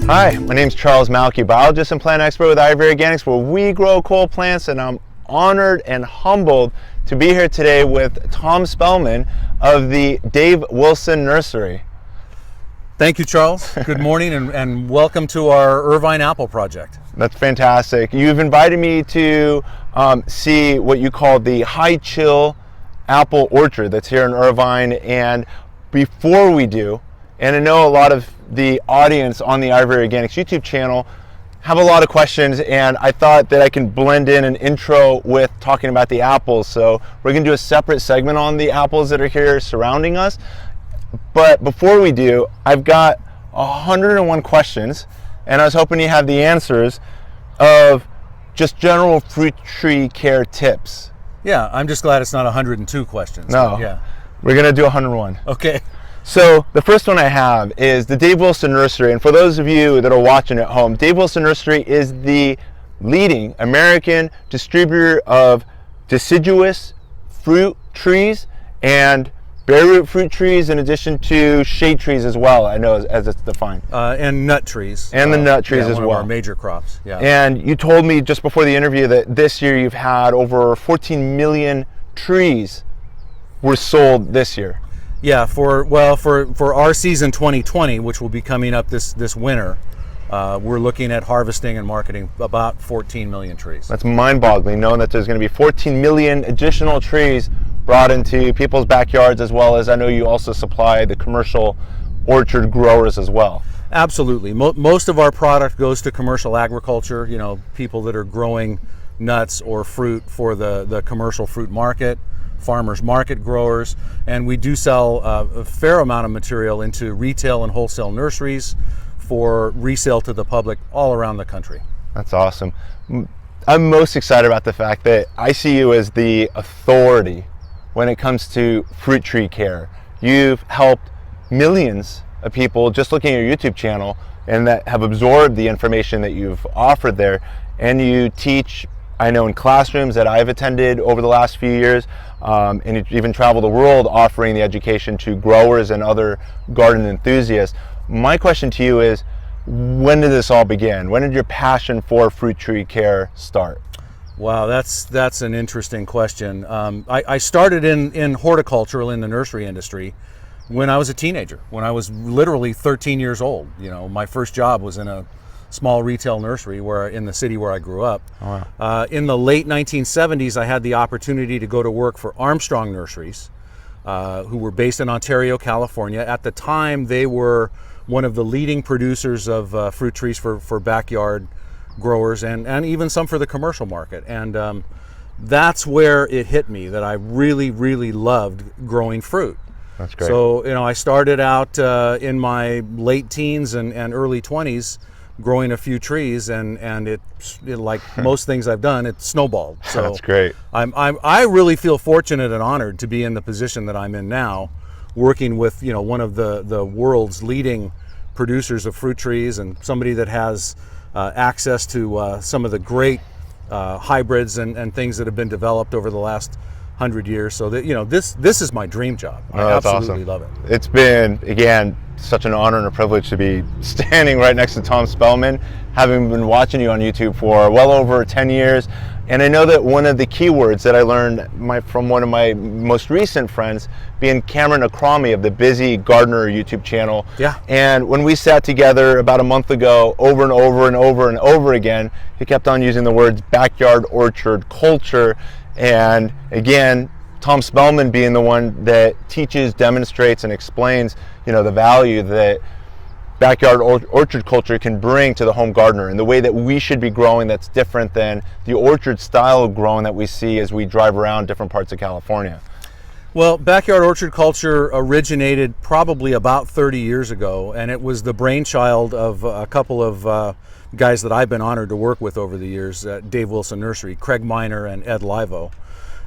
Hi, my name is Charles Malki, biologist and plant expert with Ivory Organics, where we grow cool plants, and I'm honored and humbled to be here today with Tom Spellman of the Dave Wilson Nursery. Thank you, Charles. Good morning and welcome to our Irvine Apple Project. That's fantastic. You've invited me to see what you call the high chill apple orchard that's here in Irvine, and before we do, and I know a lot of the audience on the Ivory Organics YouTube channel have a lot of questions, and I thought that I can blend in an intro with talking about the apples. So we're going to do a separate segment on the apples that are here surrounding us. But before we do, I've got 101 questions, and I was hoping you have the answers of just general fruit tree care tips. Yeah, I'm just glad it's not 102 questions. No, yeah, we're going to do 101. Okay. So the first one I have is the Dave Wilson Nursery, and for those of you that are watching at home, Dave Wilson Nursery is the leading American distributor of deciduous fruit trees and bare root fruit trees, in addition to shade trees as well, I know as it's defined. And nut trees. And the nut trees as one well. Of our major crops, yeah. And you told me just before the interview that this year you've had over 14 million trees were sold this year. Yeah, for our season 2020, which will be coming up this winter, we're looking at harvesting and marketing about 14 million trees. That's mind-boggling, knowing that there's going to be 14 million additional trees brought into people's backyards, as well as I know you also supply the commercial orchard growers as well. Absolutely. Most of our product goes to commercial agriculture, you know, people that are growing nuts or fruit for the commercial fruit market, farmers market growers, and we do sell a fair amount of material into retail and wholesale nurseries for resale to the public all around the country. That's awesome. I'm most excited about the fact that I see you as the authority when it comes to fruit tree care. You've helped millions of people just looking at your YouTube channel and that have absorbed the information that you've offered there, and you teach, I know, in classrooms that I've attended over the last few years, and you even travel the world offering the education to growers and other garden enthusiasts. My question to you is, when did this all begin? When did your passion for fruit tree care start? Wow, that's an interesting question. I started in horticultural in the nursery industry when I was a teenager, when I was literally 13 years old. You know, my first job was in a small retail nursery in the city where I grew up. Oh, wow. In the late 1970s, I had the opportunity to go to work for Armstrong Nurseries, who were based in Ontario, California. At the time, they were one of the leading producers of fruit trees for backyard growers and even some for the commercial market. And that's where it hit me that I really, really loved growing fruit. That's great. So, you know, I started out in my late teens and early 20s growing a few trees, and it like most things I've done, it snowballed. So that's great. I really feel fortunate and honored to be in the position that I'm in now, working with, you know, one of the world's leading producers of fruit trees, and somebody that has access to some of the great hybrids and things that have been developed over the last 100 years. So that, you know, this is my dream job. I absolutely love it. It's been, again, such an honor and a privilege to be standing right next to Tom Spellman, having been watching you on YouTube for well over 10 years. And I know that one of the keywords that I learned from one of my most recent friends, being Cameron Akrami of the Busy Gardener YouTube channel. Yeah. And when we sat together about a month ago, over and over and over and over again, he kept on using the words backyard orchard culture. And again, Tom Spellman being the one that teaches, demonstrates, and explains, you know, the value that backyard orchard culture can bring to the home gardener, and the way that we should be growing that's different than the orchard style of growing that we see as we drive around different parts of California. Well, backyard orchard culture originated probably about 30 years ago, and it was the brainchild of a couple of guys that I've been honored to work with over the years at Dave Wilson Nursery, Craig Miner and Ed Livo.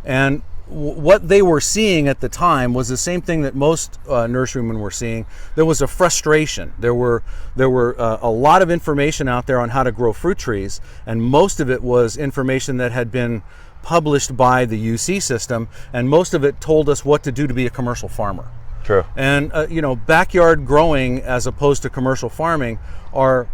And what they were seeing at the time was the same thing that most nurserymen were seeing. There was a frustration. There were a lot of information out there on how to grow fruit trees, and most of it was information that had been published by the UC system, and most of it told us what to do to be a commercial farmer. True. And you know, backyard growing as opposed to commercial farming are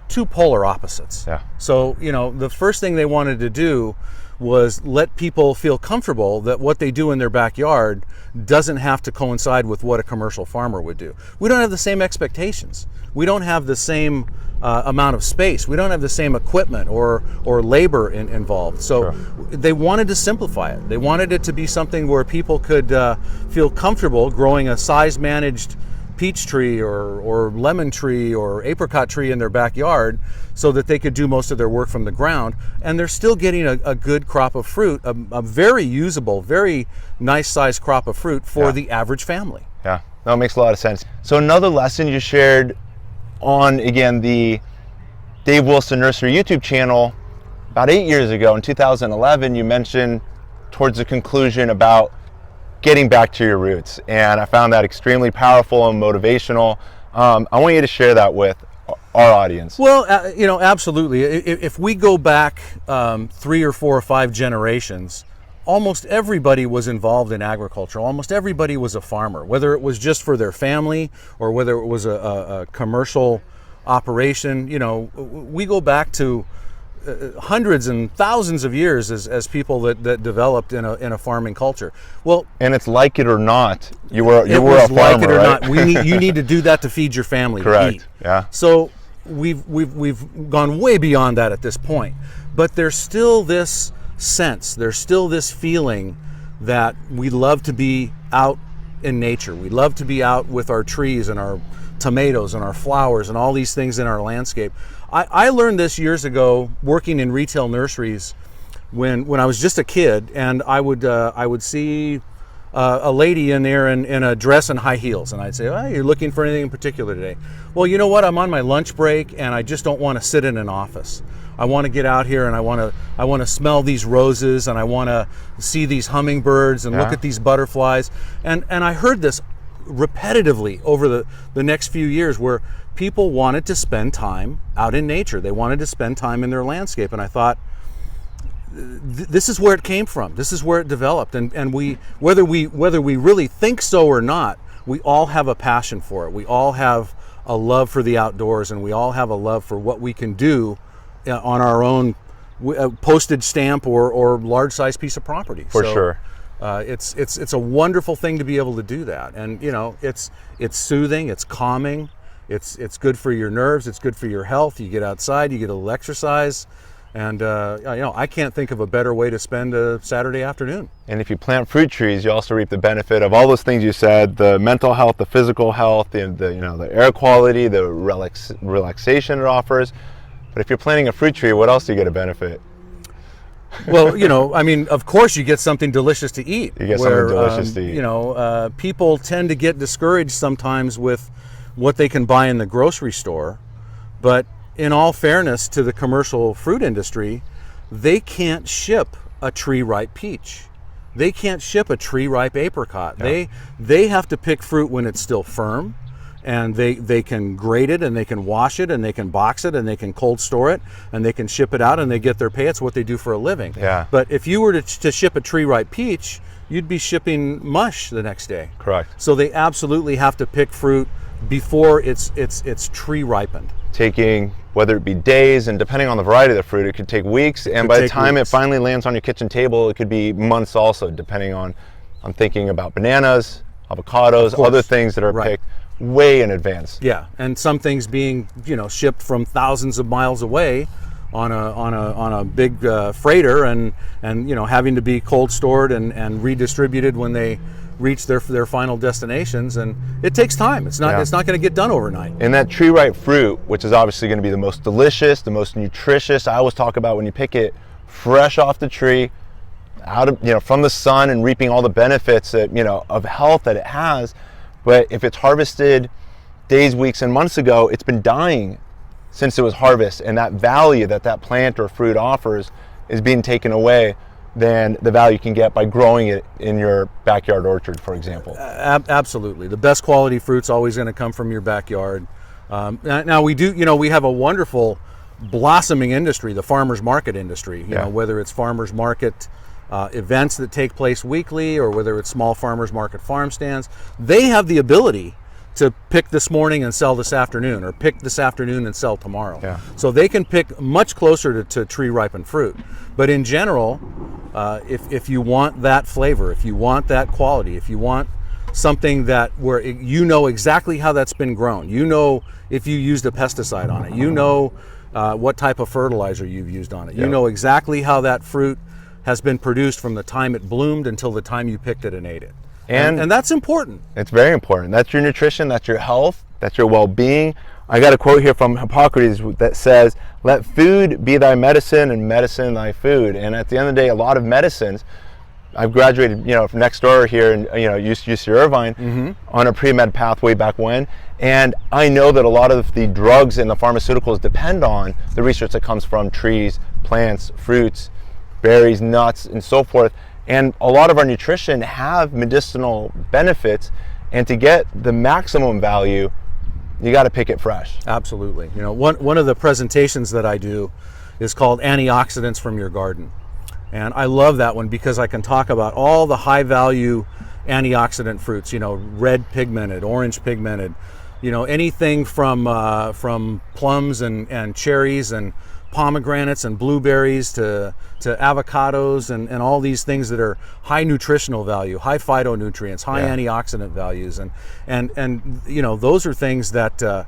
two polar opposites. Yeah. So, you know, the first thing they wanted to do was let people feel comfortable that what they do in their backyard doesn't have to coincide with what a commercial farmer would do. We don't have the same expectations. We don't have the same amount of space. We don't have the same equipment or labor involved. So they wanted to simplify it. They wanted it to be something where people could feel comfortable growing a size-managed peach tree or lemon tree or apricot tree in their backyard so that they could do most of their work from the ground, and they're still getting a good crop of fruit, a very usable, very nice sized crop of fruit for the average family. Yeah, that makes a lot of sense. So another lesson you shared on, again, the Dave Wilson Nursery YouTube channel about 8 years ago in 2011, you mentioned towards the conclusion about getting back to your roots, and I found that extremely powerful and motivational. I want you to share that with our audience. Well, you know, absolutely. If we go back 3 or 4 or 5 generations, almost everybody was involved in agriculture. Almost everybody was a farmer, whether it was just for their family or whether it was a commercial operation. You know, we go back to hundreds and thousands of years as people that developed in a farming culture. Well, and it's like it or not, you were a farmer, like it or right? not. You need to do that to feed your family. Correct. To eat. Yeah. So we've gone way beyond that at this point, but there's still this sense, there's still this feeling that we love to be out in nature. We love to be out with our trees and our tomatoes and our flowers and all these things in our landscape. I learned this years ago working in retail nurseries when I was just a kid, and I would see a lady in there in a dress and high heels, and I'd say, "Oh, you're looking for anything in particular today?" "Well, you know what? I'm on my lunch break, and I just don't want to sit in an office. I want to get out here, and I want to smell these roses, and I want to see these hummingbirds and look at these butterflies." And I heard this repetitively over the next few years, where people wanted to spend time out in nature. They wanted to spend time in their landscape, and I thought, this is where it came from. This is where it developed, and we whether we really think so or not, we all have a passion for it. We all have a love for the outdoors, and we all have a love for what we can do on our own postage stamp or large size piece of property. For sure. It's a wonderful thing to be able to do that, and you know, it's soothing, it's calming, it's good for your nerves, it's good for your health. You get outside, you get a little exercise, and you know, I can't think of a better way to spend a Saturday afternoon. And if you plant fruit trees, you also reap the benefit of all those things you said: the mental health, the physical health, the you know, the air quality, the relaxation it offers. But if you're planting a fruit tree, what else do you get a benefit? Well, you know, I mean, of course you get something delicious to eat. You get something delicious to eat. You know, people tend to get discouraged sometimes with what they can buy in the grocery store, but in all fairness to the commercial fruit industry, they can't ship a tree-ripe peach. They can't ship a tree-ripe apricot. Yeah. They have to pick fruit when it's still firm, and they can grate it, and they can wash it, and they can box it, and they can cold store it, and they can ship it out, and they get their pay. It's what they do for a living. Yeah. But if you were to ship a tree-ripe peach, you'd be shipping mush the next day. Correct. So they absolutely have to pick fruit before it's tree ripened. Taking, whether it be days, and depending on the variety of the fruit, it could take weeks, and by the time it finally lands on your kitchen table, it could be months also, depending on, I'm thinking about bananas, avocados, other things that are picked way in advance. Yeah, and some things being, you know, shipped from thousands of miles away on a big freighter, and you know, having to be cold stored and redistributed when they reach their final destinations, and it takes time. It's not going to get done overnight. And that tree ripe fruit, which is obviously going to be the most delicious, the most nutritious, I always talk about when you pick it fresh off the tree, out of, you know, from the sun, and reaping all the benefits that, you know, of health that it has. But if it's harvested days, weeks, and months ago, it's been dying since it was harvested, and that value that plant or fruit offers is being taken away than the value you can get by growing it in your backyard orchard, for example. Absolutely. The best quality fruit's always going to come from your backyard. Now we do, you know, we have a wonderful blossoming industry, the farmers market industry, you know, whether it's farmers market events that take place weekly, or whether it's small farmers market farm stands. They have the ability to pick this morning and sell this afternoon, or pick this afternoon and sell tomorrow. Yeah. So they can pick much closer to tree ripened fruit. But in general, if you want that flavor, if you want that quality, if you want something that where you know exactly how that's been grown, you know if you used a pesticide on it, you know what type of fertilizer you've used on it, you know exactly how that fruit has been produced from the time it bloomed until the time you picked it and ate it. And that's important. It's very important. That's your nutrition, that's your health, that's your well-being. I got a quote here from Hippocrates that says, "Let food be thy medicine and medicine thy food." And at the end of the day, a lot of medicines, I've graduated, from next door here, and UC Irvine on a pre-med pathway back when, and I know that a lot of the drugs and the pharmaceuticals depend on the research that comes from trees, plants, fruits, berries, nuts, and so forth. And a lot of our nutrition have medicinal benefits, and to get the maximum value, you got to pick it fresh. Absolutely. One of the presentations that I do is called Antioxidants from Your Garden. And I love that one because I can talk about all the high value antioxidant fruits, red pigmented, orange pigmented, anything from plums and cherries and pomegranates and blueberries to avocados and all these things that are high nutritional value, high phytonutrients, high antioxidant values, and those are things that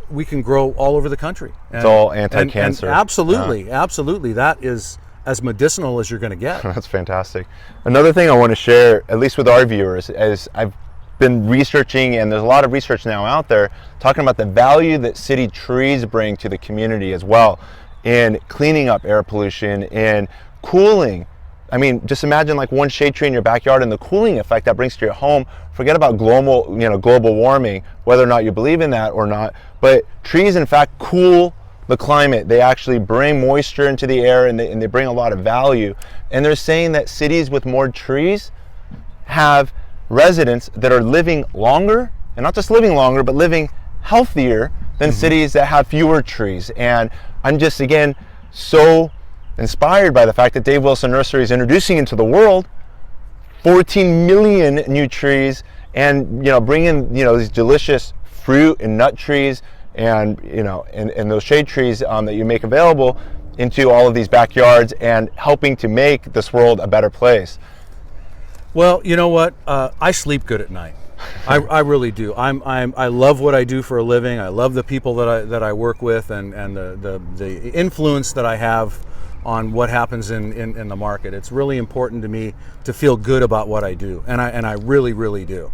we can grow all over the country. It's all anti-cancer. And absolutely, that is as medicinal as you're going to get. That's fantastic. Another thing I want to share, at least with our viewers, is I've been researching, and there's a lot of research now out there talking about the value that city trees bring to the community as well, in cleaning up air pollution and cooling. I mean, just imagine like one shade tree in your backyard and the cooling effect that brings to your home. Forget about global warming, whether or not you believe in that or not, but trees in fact cool the climate. They actually bring moisture into the air, and they bring a lot of value. And they're saying that cities with more trees have residents that are living longer, and not just living longer, but living healthier than cities that have fewer trees. And I'm just, again, so inspired by the fact that Dave Wilson Nursery is introducing into the world 14 million new trees, and bringing these delicious fruit and nut trees, and and those shade trees that you make available into all of these backyards, and helping to make this world a better place. Well, you know what? I sleep good at night. I really do. I love what I do for a living. I love the people that I work with, and the influence that I have on what happens in the market. It's really important to me to feel good about what I do, and I really, really do.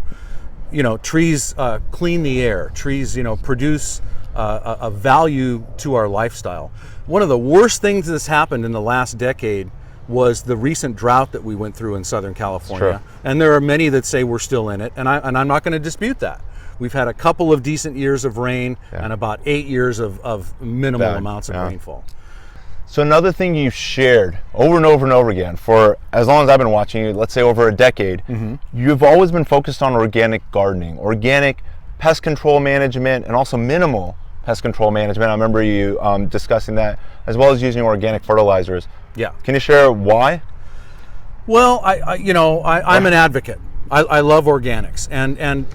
Trees clean the air. Trees, produce a value to our lifestyle. One of the worst things that's happened in the last decade was the recent drought that we went through in Southern California. And there are many that say we're still in it, and I'm not going to dispute that. We've had a couple of decent years of rain and about 8 years of minimal amounts of rainfall. So another thing you've shared over and over and over again for as long as I've been watching you, let's say over a decade, you've always been focused on organic gardening, organic pest control management, and also minimal pest control management. I remember you discussing that, as well as using organic fertilizers. Yeah. Can you share why? Well, I'm an advocate. I love organics, and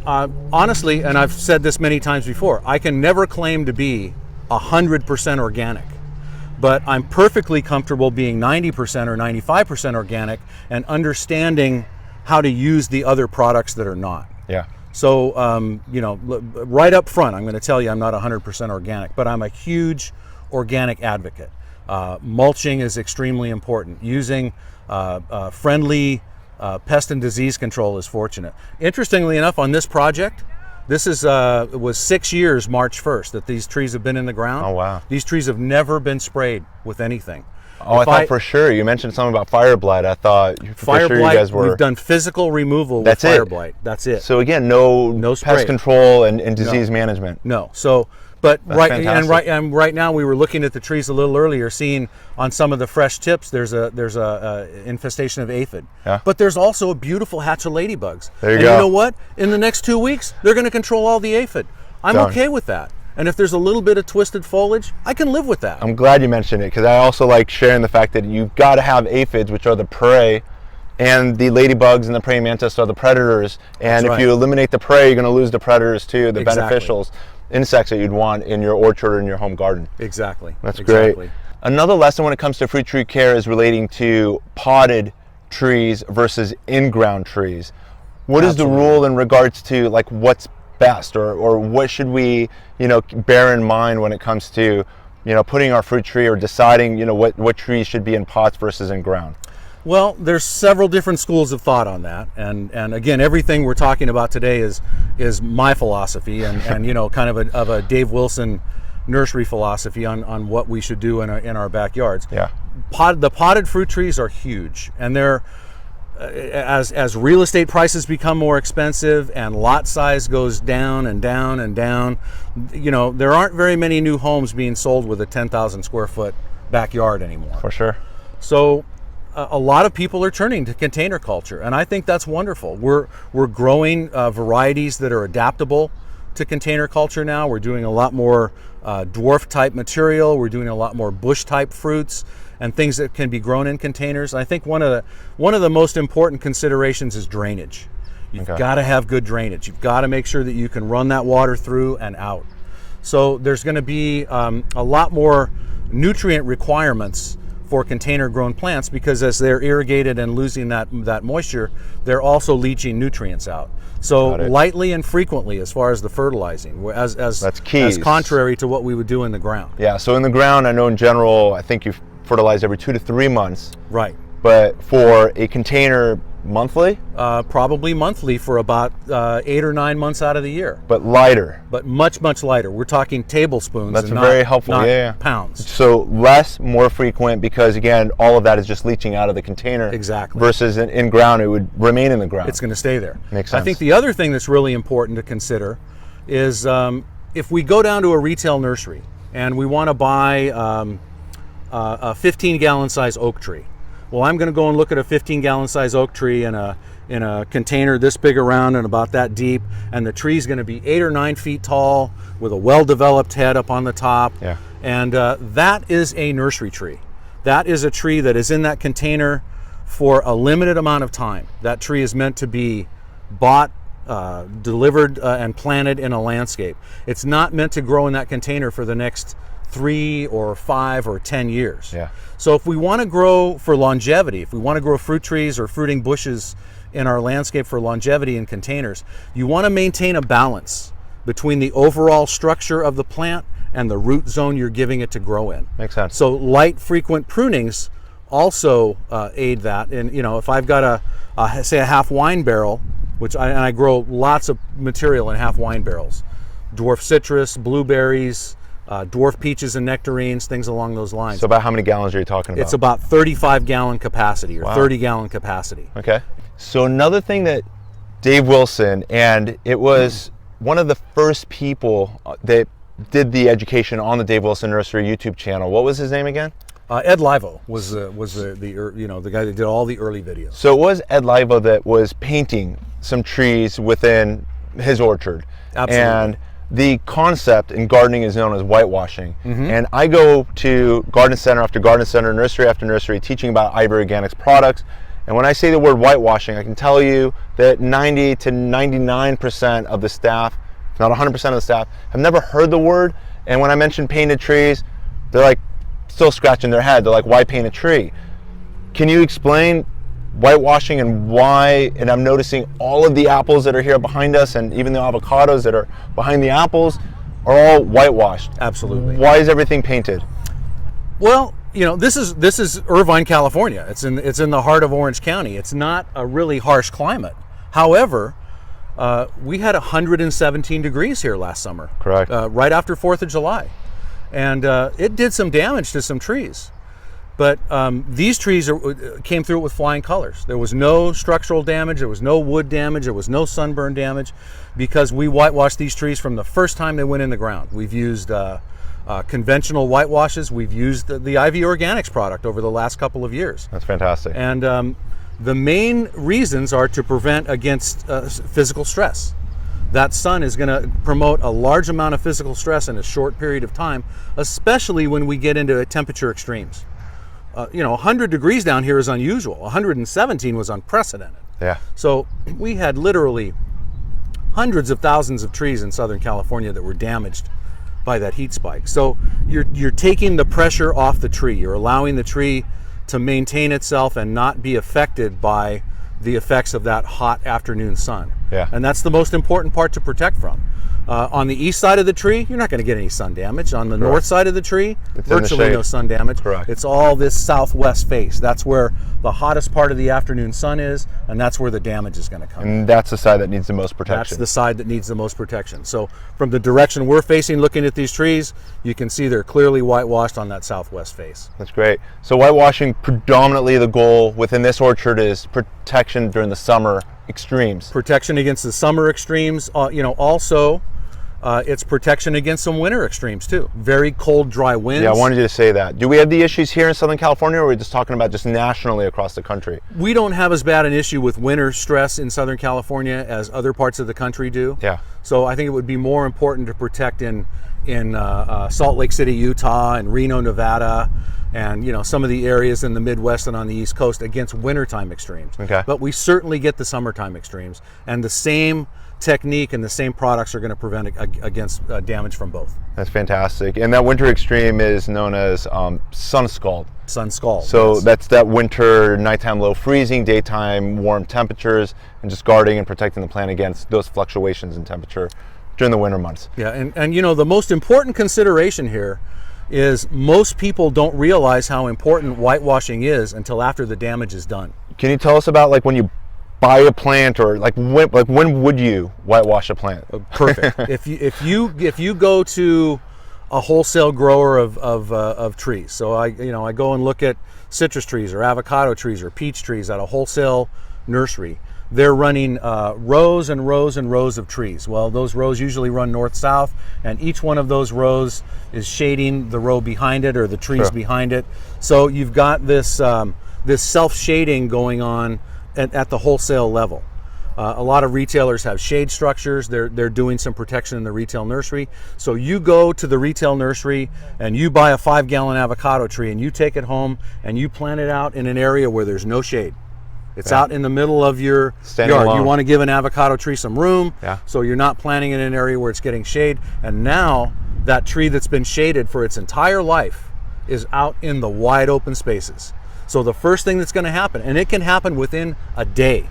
honestly, and I've said this many times before, I can never claim to be 100% organic. But I'm perfectly comfortable being 90% or 95% organic and understanding how to use the other products that are not. Yeah. So, right up front, I'm going to tell you I'm not 100% organic, but I'm a huge organic advocate. Mulching is extremely important. Using friendly pest and disease control is fortunate. Interestingly enough, on this project, this was 6 years, March 1st, that these trees have been in the ground. Oh, wow. These trees have never been sprayed with anything. Oh, I thought for sure. You mentioned something about fire blight. I thought for sure you guys were... We've done physical removal with fire blight. That's it. So again, no pest control and disease management. No. So, but right now we were looking at the trees a little earlier, seeing on some of the fresh tips there's a infestation of aphid. Yeah. But there's also a beautiful hatch of ladybugs. There you go. And you know what? In the next 2 weeks, they're going to control all the aphid. I'm okay with that. And if there's a little bit of twisted foliage, I can live with that. I'm glad you mentioned it, because I also like sharing the fact that you've got to have aphids, which are the PUREE and the ladybugs and the praying mantis are the predators. And if you eliminate the prey, you're going to lose the predators too, the beneficials, insects that you'd want in your orchard or in your home garden. Exactly. That's great. Another lesson when it comes to fruit tree care is relating to potted trees versus in-ground trees. What is the rule in regards to like what's best, or what should we, bear in mind when it comes to, putting our fruit tree or deciding, what trees should be in pots versus in ground? Well, there's several different schools of thought on that, and again, everything we're talking about today is my philosophy and kind of a Dave Wilson Nursery philosophy on what we should do in our backyards. Yeah. The potted fruit trees are huge, and they're as real estate prices become more expensive and lot size goes down and down and down, there aren't very many new homes being sold with a 10,000 square foot backyard anymore. For sure. So a lot of people are turning to container culture, and I think that's wonderful. We're growing varieties that are adaptable to container culture now. We're doing a lot more dwarf type material. We're doing a lot more bush type fruits and things that can be grown in containers. I think one of the most important considerations is drainage. You've got to have good drainage. You've got to make sure that you can run that water through and out. So there's going to be a lot more nutrient requirements for container grown plants, because as they're irrigated and losing that moisture, they're also leaching nutrients out. So lightly and frequently as far as the fertilizing, as that's key, as contrary to what we would do in the ground. Yeah, so in the ground, I know in general, I think you fertilize every 2 to 3 months. Right. But for a container, monthly? Probably monthly for about 8 or 9 months out of the year. But lighter. But much, much lighter. We're talking tablespoons. That's and very helpful. Not pounds. So less, more frequent, because again, all of that is just leaching out of the container. Exactly. Versus in ground, it would remain in the ground. It's going to stay there. Makes sense. I think the other thing that's really important to consider is if we go down to a retail nursery and we want to buy a 15-gallon size oak tree. Well, I'm going to go and look at a 15-gallon size oak tree in a container this big around and about that deep, and the tree's going to be 8 or 9 feet tall with a well-developed head up on the top. Yeah. And that is a nursery tree. That is a tree that is in that container for a limited amount of time. That tree is meant to be bought, delivered, and planted in a landscape. It's not meant to grow in that container for the next 3 or 5 or 10 years. Yeah. So if we want to grow for longevity, if we want to grow fruit trees or fruiting bushes in our landscape for longevity in containers, you want to maintain a balance between the overall structure of the plant and the root zone you're giving it to grow in. Makes sense. So light, frequent prunings also aid that. And if I've got say a half wine barrel, which I grow lots of material in half wine barrels, dwarf citrus, blueberries, dwarf peaches and nectarines, things along those lines. So about how many gallons are you talking about? It's about 35-gallon capacity or 30-gallon capacity. Okay. So another thing that Dave Wilson, and it was one of the first people that did the education on the Dave Wilson Nursery YouTube channel. What was his name again? Ed Livo was the guy that did all the early videos. So it was Ed Livo that was painting some trees within his orchard. Absolutely. And the concept in gardening is known as whitewashing. And I go to garden center after garden center, nursery after nursery, teaching about Ivory Organics products. And when I say the word whitewashing, I can tell you that 90 to 99% of the staff, if not 100% of the staff, have never heard the word. And when I mention painted trees, they're like still scratching their head. They're like, why paint a tree? Can you explain whitewashing and why? And I'm noticing all of the apples that are here behind us, and even the avocados that are behind the apples, are all whitewashed. Absolutely. Why is everything painted? Well, this is Irvine, California. It's in the heart of Orange County. It's not a really harsh climate. However, we had 117 degrees here last summer. Correct. Right after 4th of July, and it did some damage to some trees. But these trees came through it with flying colors. There was no structural damage, there was no wood damage, there was no sunburn damage, because we whitewashed these trees from the first time they went in the ground. We've used conventional whitewashes. We've used the Ivy Organics product over the last couple of years. That's fantastic. And the main reasons are to prevent against physical stress. That sun is going to promote a large amount of physical stress in a short period of time, especially when we get into temperature extremes. 100 degrees down here is unusual. 117 was unprecedented. Yeah. So we had literally hundreds of thousands of trees in Southern California that were damaged by that heat spike. So you're taking the pressure off the tree. You're allowing the tree to maintain itself and not be affected by the effects of that hot afternoon sun. Yeah. And that's the most important part to protect from. On the east side of the tree, you're not going to get any sun damage. On the north side of the tree, virtually no sun damage. Correct. It's all this southwest face. That's where the hottest part of the afternoon sun is, and that's where the damage is going to come. And that's the side that needs the most protection. That's the side that needs the most protection. So from the direction we're facing, looking at these trees, you can see they're clearly whitewashed on that southwest face. That's great. So whitewashing, predominantly the goal within this orchard is protection during the summer extremes. Protection against the summer extremes. Also, it's protection against some winter extremes too. Very cold, dry winds. Yeah, I wanted you to say that. Do we have the issues here in Southern California, or are we just talking about just nationally across the country? We don't have as bad an issue with winter stress in Southern California as other parts of the country do. Yeah. So I think it would be more important to protect in Salt Lake City, Utah, and Reno, Nevada, and some of the areas in the Midwest and on the East Coast against wintertime extremes. Okay. But we certainly get the summertime extremes, and the same technique and the same products are going to prevent against damage from both. That's fantastic. And that winter extreme is known as sun scald. Sun scald. So yes. That's that winter, nighttime low freezing, daytime warm temperatures, and just guarding and protecting the plant against those fluctuations in temperature during the winter months. Yeah, and the most important consideration here is most people don't realize how important whitewashing is until after the damage is done. Can you tell us about when you buy a plant, or when would you whitewash a plant? Perfect. if you go to a wholesale grower of trees, so I go and look at citrus trees or avocado trees or peach trees at a wholesale nursery. They're running rows and rows and rows of trees. Well, those rows usually run north-south, and each one of those rows is shading the row behind it or the trees behind it. So you've got this self-shading going on at the wholesale level. A lot of retailers have shade structures. They're doing some protection in the retail nursery. So you go to the retail nursery and you buy a 5-gallon avocado tree and you take it home and you plant it out in an area where there's no shade. It's out in the middle of your Standing yard. alone. You want to give an avocado tree some room, Yeah. so you're not planting it in an area where it's getting shade. And now that tree that's been shaded for its entire life is out in the wide open spaces. So the first thing that's going to happen, and it can happen within a day,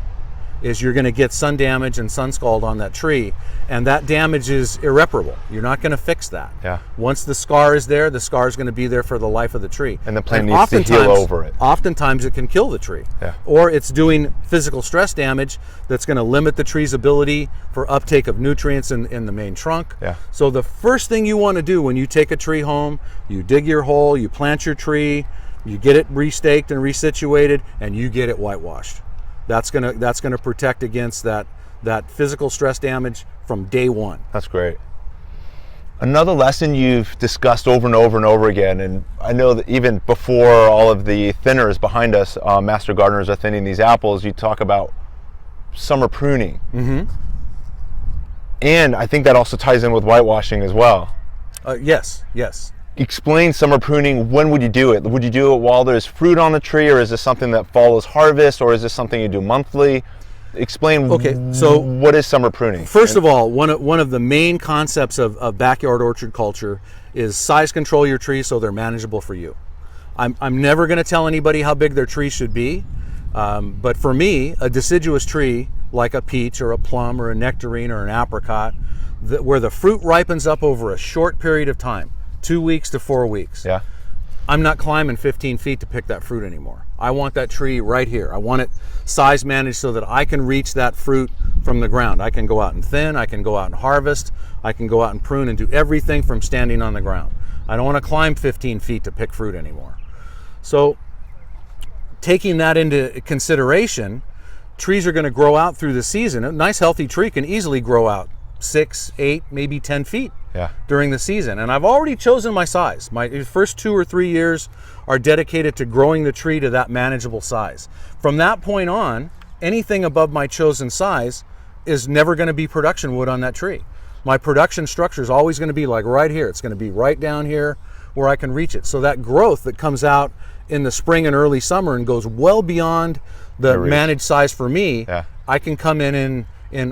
is you're going to get sun damage and sun scald on that tree, and that damage is irreparable. You're not going to fix that. Yeah. Once the scar is there, the scar is going to be there for the life of the tree. And the plant needs to heal over it. Oftentimes it can kill the tree. Yeah. Or it's doing physical stress damage that's going to limit the tree's ability for uptake of nutrients in the main trunk. Yeah. So the first thing you want to do when you take a tree home, you dig your hole, you plant your tree, you get it restaked and resituated, and you get it whitewashed. That's gonna protect against that physical stress damage from day one. That's great. Another lesson you've discussed over and over and over again, and I know that even before all of the thinners behind us, master gardeners are thinning these apples, you talk about summer pruning. Mm-hmm. And I think that also ties in with whitewashing as well. Yes. Explain summer pruning. When would you do it? Would you do it while there's fruit on the tree, or is this something that follows harvest, or is this something you do monthly? Explain. Okay, so what is summer pruning? First of all, one of the main concepts of backyard orchard culture is size control your trees so they're manageable for you. I'm never going to tell anybody how big their tree should be, but for me, a deciduous tree like a peach or a plum or a nectarine or an apricot, where the fruit ripens up over a short period of time, 2 weeks to 4 weeks. Yeah. I'm not climbing 15 feet to pick that fruit anymore. I want that tree right here. I want it size managed so that I can reach that fruit from the ground. I can go out and thin, I can go out and harvest, I can go out and prune and do everything from standing on the ground. I don't want to climb 15 feet to pick fruit anymore. So taking that into consideration, trees are going to grow out through the season. A nice healthy tree can easily grow out 6, 8, maybe 10 feet during the season. And I've already chosen my size. My first 2 or 3 years are dedicated to growing the tree to that manageable size. From that point on, anything above my chosen size is never going to be production wood on that tree. My production structure is always going to be like right here. It's going to be right down here where I can reach it. So that growth that comes out in the spring and early summer and goes well beyond the managed size for me, I can come in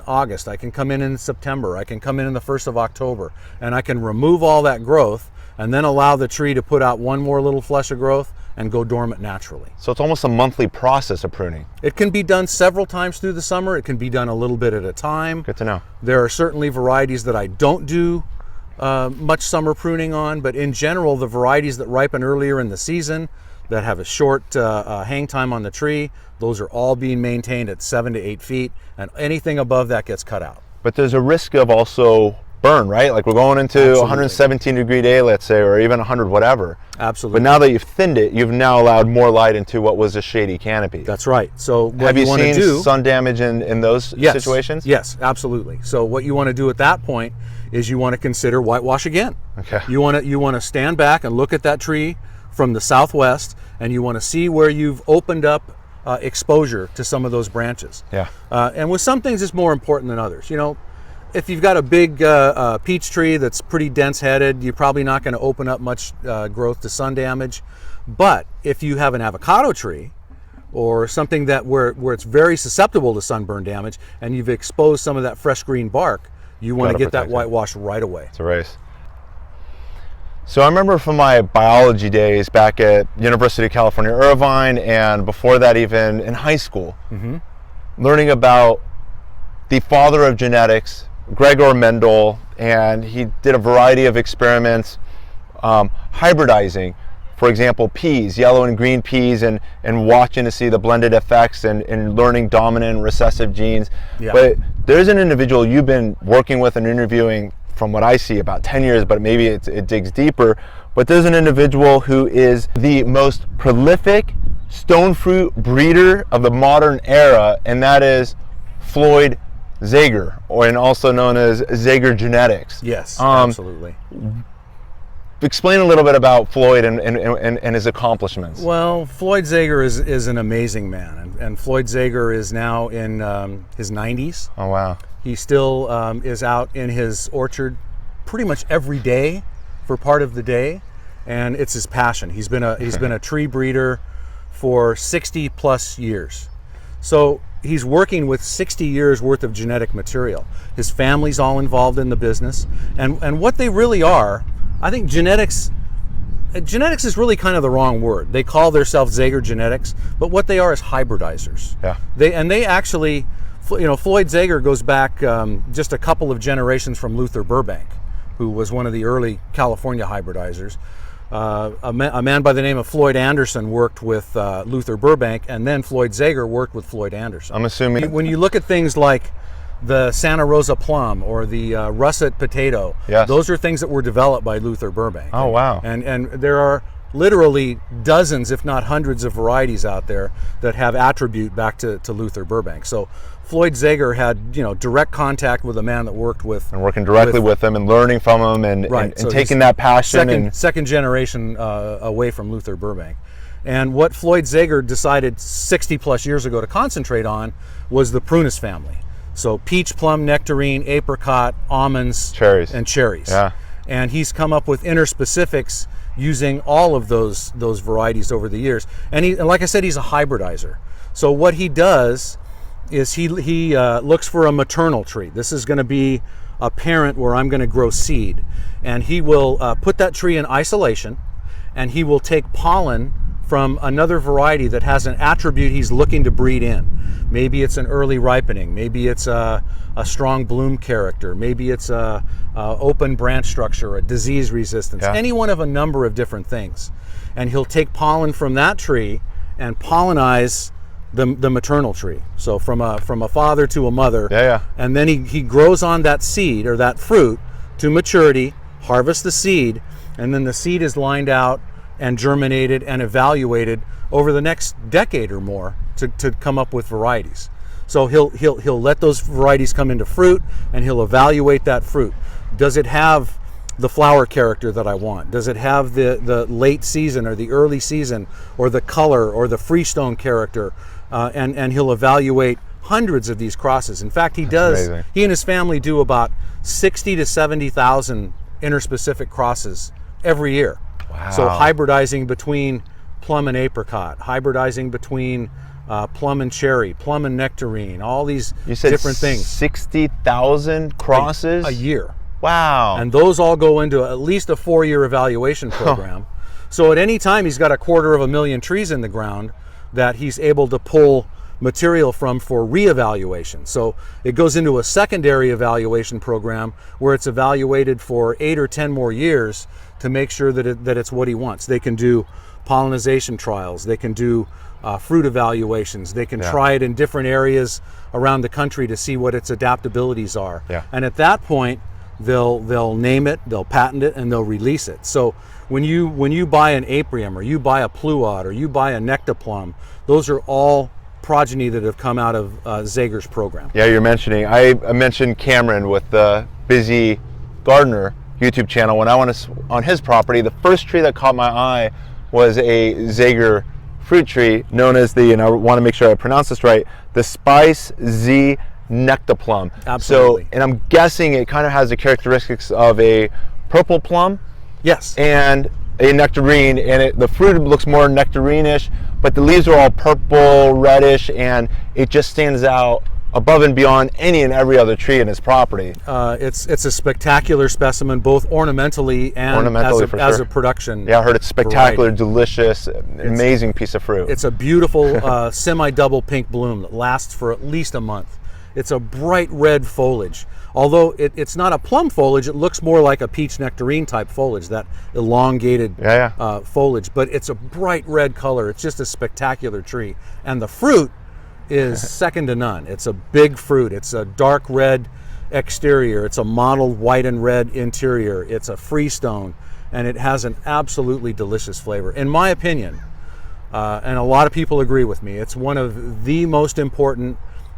August, I can come in September, I can come in the 1st of October, and I can remove all that growth and then allow the tree to put out one more little flush of growth and go dormant naturally. So it's almost a monthly process of pruning. It can be done several times through the summer. It can be done a little bit at a time. Good to know. There are certainly varieties that I don't do much summer pruning on, but in general, the varieties that ripen earlier in the season, that have a short hang time on the tree, those are all being maintained at 7 to 8 feet, and anything above that gets cut out. But there's a risk of also burn, right? Like we're going into Absolutely. 117 degree day, let's say, or even 100 whatever. Absolutely. But now that you've thinned it, you've now allowed more light into what was a shady canopy. That's right. So what have you want to seen do, sun damage in those situations? Yes, absolutely. So what you want to do at that point is you want to consider whitewash again. Okay. You want to stand back and look at that tree from the southwest, and you want to see where you've opened up exposure to some of those branches. Yeah. And with some things, it's more important than others. You know, if you've got a big peach tree that's pretty dense headed, you're probably not going to open up much growth to sun damage. But if you have an avocado tree or something that where it's very susceptible to sunburn damage, and you've exposed some of that fresh green bark, you want to get that whitewash right away. It's a race. So I remember from my biology days back at University of California, Irvine, and before that even in high school, learning about the father of genetics, Gregor Mendel, and he did a variety of experiments hybridizing, for example, peas, yellow and green peas, and watching to see the blended effects and learning dominant and recessive genes. Yeah. But there's an individual you've been working with and interviewing from what I see about 10 years, but maybe it digs deeper. But there's an individual who is the most prolific stone fruit breeder of the modern era, and that is Floyd Zager, and also known as Zager Genetics. Yes, absolutely. Explain a little bit about Floyd and his accomplishments. Well, Floyd Zager is an amazing man, and Floyd Zager is now in his 90s. Oh, wow. He still is out in his orchard pretty much every day for part of the day, and it's his passion. He's been a tree breeder for 60 plus years. So he's working with 60 years worth of genetic material. His family's all involved in the business, and what they really are, I think genetics is really kind of the wrong word. They call themselves Zager Genetics, but what they are is hybridizers. Yeah. They actually, you know, Floyd Zager goes back just a couple of generations from Luther Burbank, who was one of the early California hybridizers. A man by the name of Floyd Anderson worked with Luther Burbank, and then Floyd Zager worked with Floyd Anderson. I'm assuming when you look at things like the Santa Rosa plum or the russet potato, yes, those are things that were developed by Luther Burbank. Oh, wow. And there are literally dozens, if not hundreds, of varieties out there that have attribute back to Luther Burbank. So Floyd Zager had, you know, direct contact with a man that worked with, and working directly with him and learning from him and so taking that passion second generation away from Luther Burbank. And what Floyd Zager decided 60 plus years ago to concentrate on was the Prunus family. So peach, plum, nectarine, apricot, almonds, and cherries. Yeah. And he's come up with interspecifics using all of those varieties over the years. And like I said, he's a hybridizer. So what he does is he looks for a maternal tree. This is going to be a parent where I'm going to grow seed. And he will put that tree in isolation, and he will take pollen from another variety that has an attribute he's looking to breed in. Maybe it's an early ripening, maybe it's a strong bloom character, maybe it's a open branch structure, a disease resistance, any one of a number of different things. And he'll take pollen from that tree and pollinize the maternal tree. So from a father to a mother, and then he grows on that seed or that fruit to maturity, harvests the seed, and then the seed is lined out and germinated and evaluated over the next decade or more to come up with varieties. So he'll let those varieties come into fruit, and he'll evaluate that fruit. Does it have the flower character that I want? Does it have the late season or the early season, or the color or the freestone character? And he'll evaluate hundreds of these crosses. In fact, he and his family do about 60 to 70,000 interspecific crosses every year. So hybridizing between plum and apricot, hybridizing between plum and cherry, plum and nectarine, all these different things. 60,000 crosses? A year. Wow. And those all go into at least a 4-year evaluation program. So at any time he's got 250,000 trees in the ground that he's able to pull material from for reevaluation. So it goes into a secondary evaluation program where it's evaluated for 8 or 10 more years to make sure that it's what he wants. They can do pollination trials, they can do fruit evaluations, they can try it in different areas around the country to see what its adaptabilities are. And at that point, they'll name it, they'll patent it, and they'll release it. So when you buy an apium, or you buy a pluot, or you buy a nectaplum, those are all progeny that have come out of Zaiger's program. Yeah, you're mentioning, I mentioned Cameron with the Busy Gardener YouTube channel. When I went on his property, the first tree that caught my eye was a Zaiger fruit tree known as the, and I want to make sure I pronounce this right, the Spice Z Nectaplum. Absolutely. So, and I'm guessing it kind of has the characteristics of a purple plum. Yes. And a nectarine, and the fruit looks more nectarine-ish, but the leaves are all purple, reddish, and it just stands out above and beyond any and every other tree in his property. It's a spectacular specimen, both ornamentally and as a production. Yeah, I heard it's spectacular, variety. Delicious, amazing piece of fruit. It's a beautiful semi-double pink bloom that lasts for at least a month. It's a bright red foliage. Although it's not a plum foliage, it looks more like a peach nectarine type foliage, that elongated foliage, but it's a bright red color. It's just a spectacular tree. And the fruit is second to none. It's a big fruit. It's a dark red exterior. It's a mottled white and red interior. It's a freestone, and it has an absolutely delicious flavor. In my opinion, and a lot of people agree with me, it's one of the most important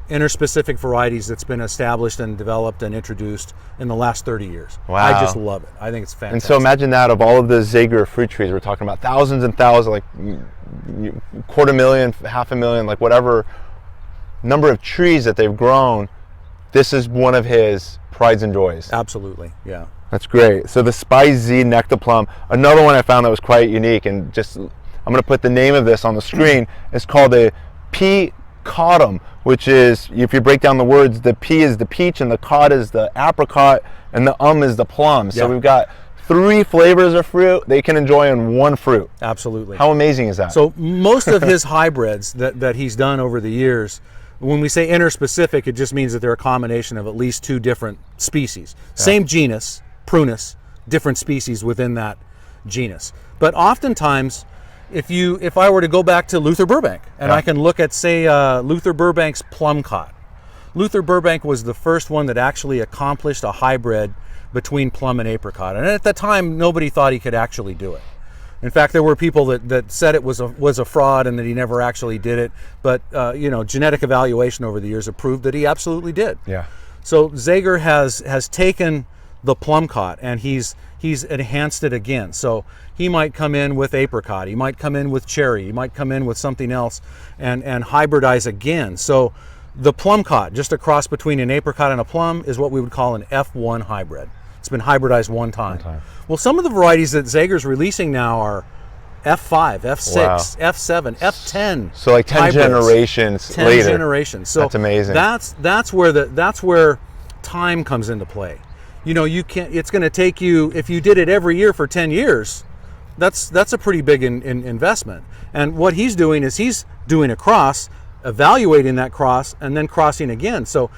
interspecific varieties that's been established and developed and introduced in the last 30 years. Wow. I just love it. I think it's fantastic. And so imagine that, of all of the Zaiger fruit trees, we're talking about thousands and thousands, like 250,000, 500,000, like whatever number of trees that they've grown, this is one of his prides and joys. Absolutely, yeah. That's great. So the Spice Z Nectaplum, another one I found that was quite unique, and just, I'm going to put the name of this on the screen. It's called a P. Cottum, which is, if you break down the words, the P is the peach and the cod is the apricot and the is the plum. So we've got 3 flavors of fruit they can enjoy in one fruit. Absolutely. How amazing is that? So most of his hybrids that he's done over the years, when we say interspecific, it just means that they're a combination of at least 2 different species. Same genus, Prunus, different species within that genus. But oftentimes, if I were to go back to Luther Burbank, and I can look at, say, Luther Burbank's plumcot. Luther Burbank was the first one that actually accomplished a hybrid between plum and apricot. And at the time, nobody thought he could actually do it. In fact, there were people that said it was a fraud and that he never actually did it. But genetic evaluation over the years have proved that he absolutely did. Yeah. So Zaiger has taken the plumcot and he's enhanced it again. So he might come in with apricot, he might come in with cherry, he might come in with something else and hybridize again. So the plumcot, just a cross between an apricot and a plum, is what we would call an F1 hybrid. It's been hybridized one time. Well, some of the varieties that Zaiger's releasing now are F5, F6, F7, F10. So like 10 hybrids. Generations 10 later. generations. So that's amazing. That's where time comes into play. You can't. It's going to take you, if you did it every year for 10 years. That's a pretty big investment. And what he's doing is he's doing a cross, evaluating that cross, and then crossing again. So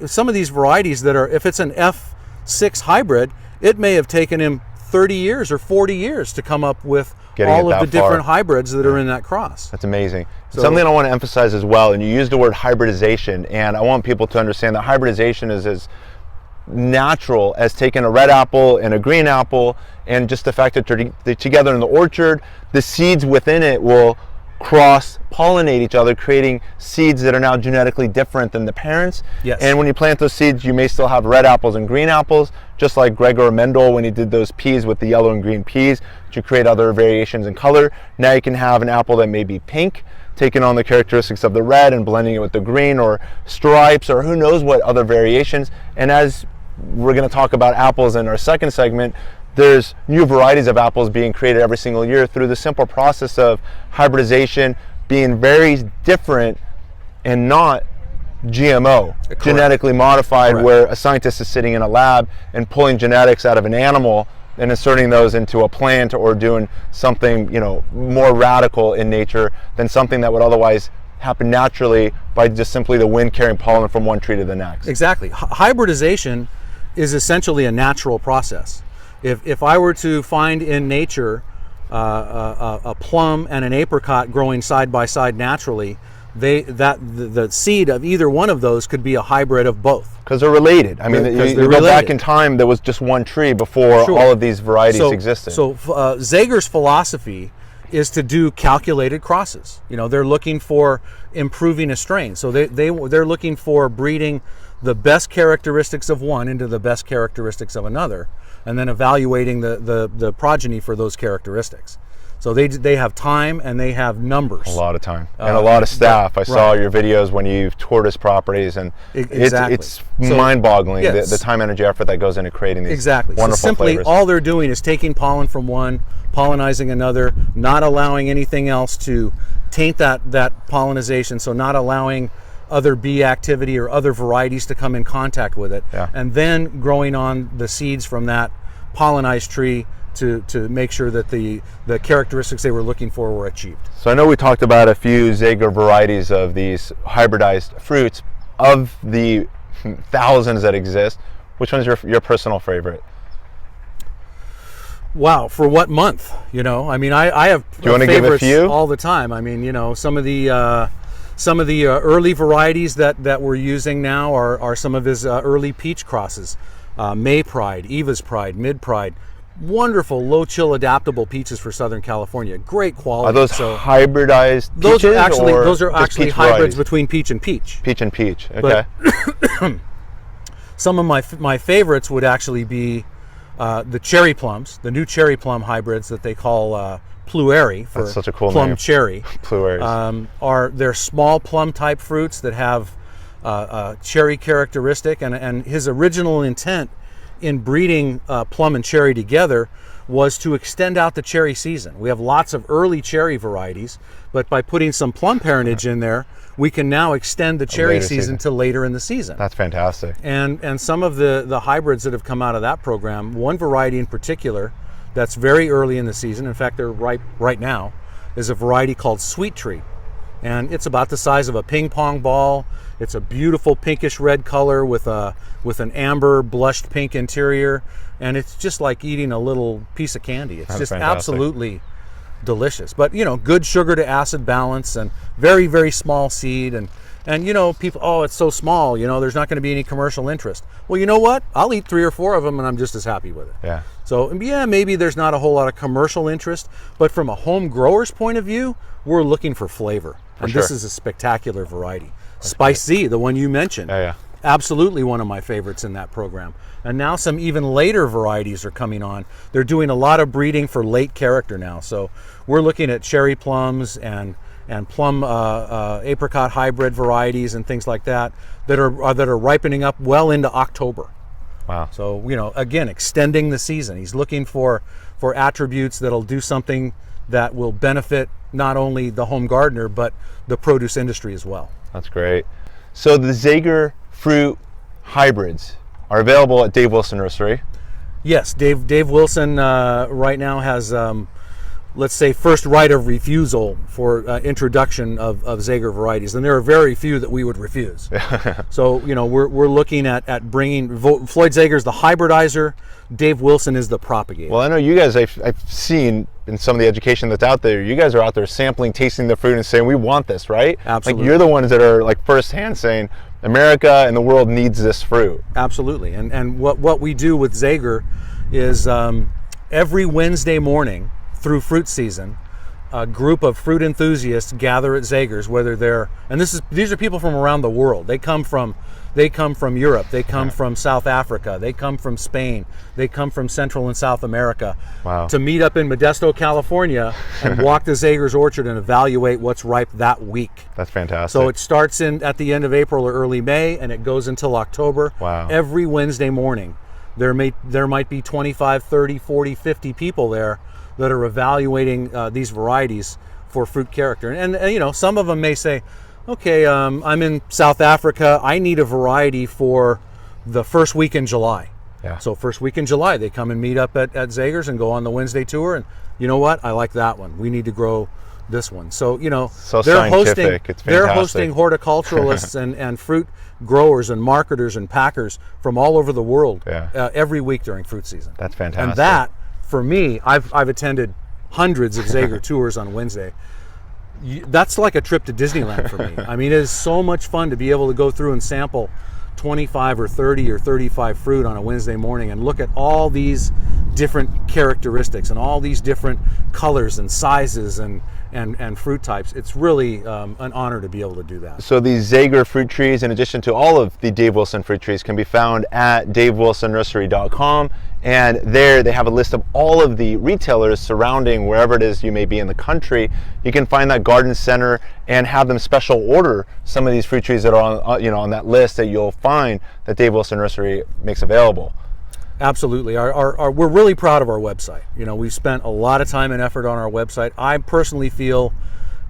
some of these varieties that are, if it's an F6 hybrid, it may have taken him 30 years or 40 years to come up with all of the different hybrids that are in that cross. That's amazing. So, something I want to emphasize as well, and you used the word hybridization, and I want people to understand that hybridization is as natural as taking a red apple and a green apple, and just the fact that they're together in the orchard, the seeds within it will cross-pollinate each other, creating seeds that are now genetically different than the parents. Yes. And when you plant those seeds, you may still have red apples and green apples, just like Gregor Mendel when he did those peas with the yellow and green peas to create other variations in color. Now you can have an apple that may be pink, taking on the characteristics of the red and blending it with the green, or stripes, or who knows what other variations. And as we're going to talk about apples in our second segment, there's new varieties of apples being created every single year through the simple process of hybridization being very different and not GMO, Correct. genetically modified, Correct. where a scientist is sitting in a lab and pulling genetics out of an animal and inserting those into a plant, or doing something, you know, more radical in nature than something that would otherwise happen naturally by just simply the wind carrying pollen from one tree to the next. Exactly. Hybridization is essentially a natural process. If I were to find in nature a plum and an apricot growing side by side naturally, the seed of either one of those could be a hybrid of both. Because they're related. I mean, you go back in time, there was just one tree before all of these varieties existed. So Zaiger's philosophy is to do calculated crosses. You know, they're looking for improving a strain. So they're looking for breeding the best characteristics of one into the best characteristics of another, and then evaluating the progeny for those characteristics. So they have time and they have numbers. A lot of time and a lot of staff. I saw your videos when you've toured his properties, and exactly. it's mind-boggling, yes. the time, energy, effort that goes into creating these wonderful so simply flavors. All they're doing is taking pollen from one, pollinizing another, not allowing anything else to taint that pollinization, so not allowing other bee activity or other varieties to come in contact with it, and then growing on the seeds from that pollinized tree to make sure that the characteristics they were looking for were achieved. So I know we talked about a few Zager varieties of these hybridized fruits. Of the thousands that exist, which one's your personal favorite? Wow, for what month? You know, I mean, I have favorites all the time. I mean, you know, some of the early varieties that we're using now are some of his early peach crosses. May Pride, Eva's Pride, Mid Pride. Wonderful low chill adaptable peaches for Southern California. Great quality. Are those hybridized peaches? Those are actually hybrids between peach and peach. Peach and peach. Okay. But some of my favorites would actually be the cherry plums, the new cherry plum hybrids that they call PUREE for That's such a cool plum name. cherry. PUREE. They're small plum type fruits that have a cherry characteristic, and his original intent in breeding plum and cherry together was to extend out the cherry season. We have lots of early cherry varieties, but by putting some plum parentage in there, we can now extend the cherry season to later in the season. That's fantastic. And some of the hybrids that have come out of that program, one variety in particular that's very early in the season, in fact they're ripe right now, is a variety called Sweet Tree. And it's about the size of a ping pong ball. It's a beautiful pinkish red color with an amber blushed pink interior, and it's just like eating a little piece of candy. It's just fantastic. Absolutely delicious. But you know, good sugar to acid balance, and very, very small seed, and you know, people, oh, it's so small, you know, there's not going to be any commercial interest. Well, you know what? I'll eat 3 or 4 of them and I'm just as happy with it. Yeah. So yeah, maybe there's not a whole lot of commercial interest, but from a home grower's point of view, we're looking for flavor. And this is a spectacular variety. Spice Z, the one you mentioned. Yeah. Absolutely one of my favorites in that program. And now some even later varieties are coming on. They're doing a lot of breeding for late character now. So we're looking at cherry plums and plum apricot hybrid varieties and things like that that are ripening up well into October. Wow. So, you know, again, extending the season. He's looking for attributes that'll do something that will benefit not only the home gardener, but the produce industry as well. That's great. So the Zager fruit hybrids are available at Dave Wilson Nursery. Yes, Dave Wilson right now has, let's say, first right of refusal for introduction of Zager varieties, and there are very few that we would refuse. So, you know, we're looking at bringing Floyd Zager is the hybridizer. Dave Wilson is the propagator. Well, I know you guys, I've seen in some of the education that's out there, you guys are out there sampling, tasting the fruit and saying, we want this, right? Absolutely. Like, you're the ones that are like firsthand saying, America and the world needs this fruit. Absolutely. And what we do with Zager is every Wednesday morning through fruit season, a group of fruit enthusiasts gather at Zager's, whether they're, and these are people from around the world. They come from Europe, they come from South Africa, they come from Spain, they come from Central and South America. Wow. To meet up in Modesto, California and walk the Zager's orchard and evaluate what's ripe that week. That's fantastic. So it starts at the end of April or early May, and it goes until October. Wow. Every Wednesday morning, there might be 25, 30, 40, 50 people there that are evaluating these varieties for fruit character. And you know, some of them may say, okay, I'm in South Africa, I need a variety for the first week in July. Yeah. So first week in July, they come and meet up at Zager's and go on the Wednesday tour, and you know what, I like that one. We need to grow this one. So, you know, so they're they're hosting horticulturalists and fruit growers and marketers and packers from all over the world every week during fruit season. That's fantastic. And that, for me, I've attended hundreds of Zager tours on Wednesday. That's like a trip to Disneyland for me. I mean, it is so much fun to be able to go through and sample 25 or 30 or 35 fruit on a Wednesday morning and look at all these different characteristics and all these different colors and sizes and fruit types. It's really an honor to be able to do that. So these Zager fruit trees, in addition to all of the Dave Wilson fruit trees, can be found at davewilsonnursery.com, and there they have a list of all of the retailers surrounding wherever it is you may be in the country. You can find that garden center and have them special order some of these fruit trees that are on, on that list that you'll find that Dave Wilson Nursery makes available. Absolutely. We're really proud of our website. You know, we've spent a lot of time and effort on our website. I personally feel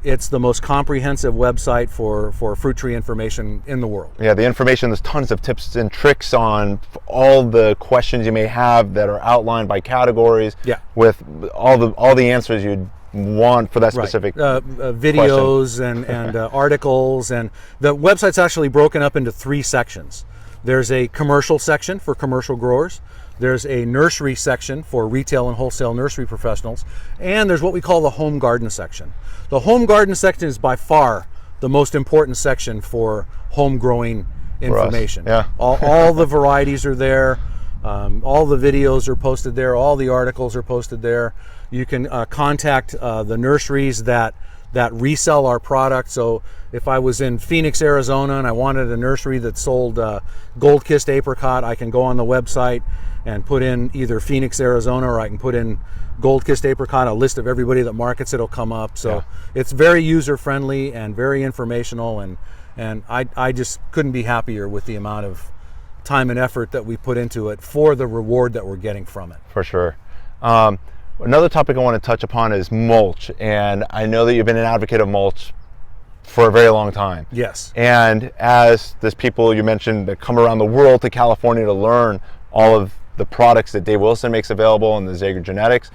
it's the most comprehensive website for fruit tree information in the world. Yeah, the information, there's tons of tips and tricks on all the questions you may have that are outlined by categories. Yeah. With all the answers you'd want for that specific videos and articles. And the website's actually broken up into 3 sections. There's a commercial section for commercial growers. There's a nursery section for retail and wholesale nursery professionals. And there's what we call the home garden section. The home garden section is by far the most important section for home growing information. Yeah. all the varieties are there. All the videos are posted there. All the articles are posted there. You can contact the nurseries that resell our product. So if I was in Phoenix, Arizona, and I wanted a nursery that sold gold-kissed apricot, I can go on the website and put in either Phoenix, Arizona, or I can put in gold-kissed apricot. A list of everybody that markets it'll come up. So it's very user-friendly and very informational, and I just couldn't be happier with the amount of time and effort that we put into it for the reward that we're getting from it. For sure. Another topic I want to touch upon is mulch, and I know that you've been an advocate of mulch for a very long time. Yes. And as there's people you mentioned that come around the world to California to learn all of the products that Dave Wilson makes available and the Zager genetics,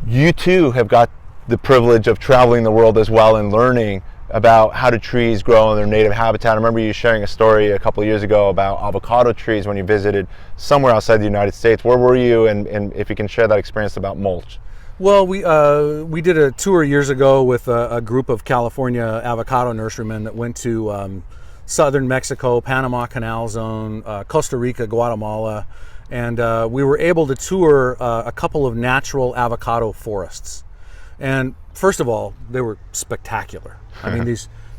you too have got the privilege of traveling the world as well and learning about how do trees grow in their native habitat. I remember you sharing a story a couple of years ago about avocado trees when you visited somewhere outside the United States. Where were you, and if you can share that experience about mulch? Well, we did a tour years ago with a group of California avocado nurserymen that went to southern Mexico, Panama Canal Zone, Costa Rica, Guatemala, and we were able to tour a couple of natural avocado forests. And first of all, they were spectacular. I mean,